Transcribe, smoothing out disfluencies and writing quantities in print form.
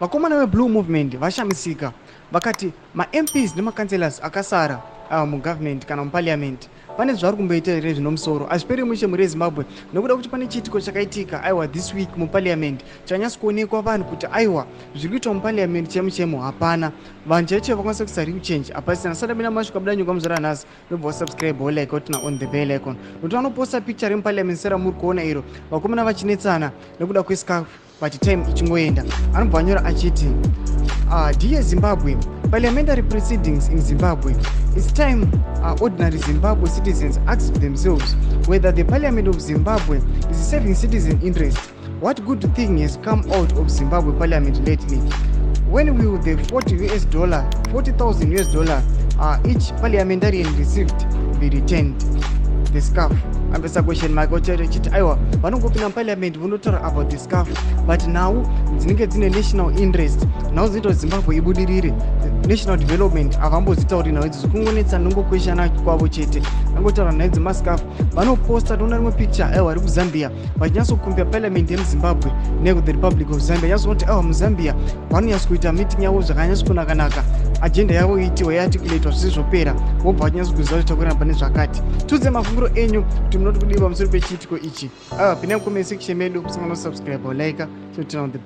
vakomana veblue movement vashamisika vakati maMPs nemakanselors akasara mugovernment kana muparliament pane zvari kumboita here zvinomusoro hazviperi mushe muri Zimbabwe nekuda kuti pane chiitiko chakaitika aiwa this week muparliament chanyatsa kuonekwa vanhu kuti aiwa zviri kuitwa muparliament chemuchemo hapana vanhu chaicho vakwanisa kusari kuchange hapasina sada mina mashuka buda nyuka muzora nhasi nobva wasubscribe like utina on the bell icon nokuti vanoposta picture remuparliament sera muri kuona iro vakomana vachinetsana nekuda kwescarf but time ichingoenda anobva anyora achiti dear Zimbabwe, parliamentary proceedings in Zimbabwe. It's time ordinary Zimbabwe citizens ask themselves whether the parliament of Zimbabwe is serving citizen interest. What good thing has come out of Zimbabwe parliament lately? When will the $40,000 each parliamentarian received be returned? The scarf. Ambesa question mark chiti aiwa vanongopinda muparliament vonotaura about the scarf but now dzinenge dzine national interest now dzinoita kuti Zimbabwe ibudirire national development havambozvitauri nhau idzi zvikungonetsa nongokweshana kwavo chete vangotaura nhau dzemascarf vanoposta toona rimwe picture aiwa ri kuZambia vachinyatsokumbira parliament yemuZimbabwe the Republic of Zambia nyatsokuti aiwa muZambia vanonyatsokuita meeting yavo zvakanyatsokunakanaka agenda yavo iitiwa yaarticulatwa zvisizvopera vobva vachinyatsokuziva kuti takuramba pane zvakati tudze mafunguro enyu kuti munoti kudiwa pamusoro pechiitiko ichi pinai mucomment section medu musangano subscribe like totina on the bell.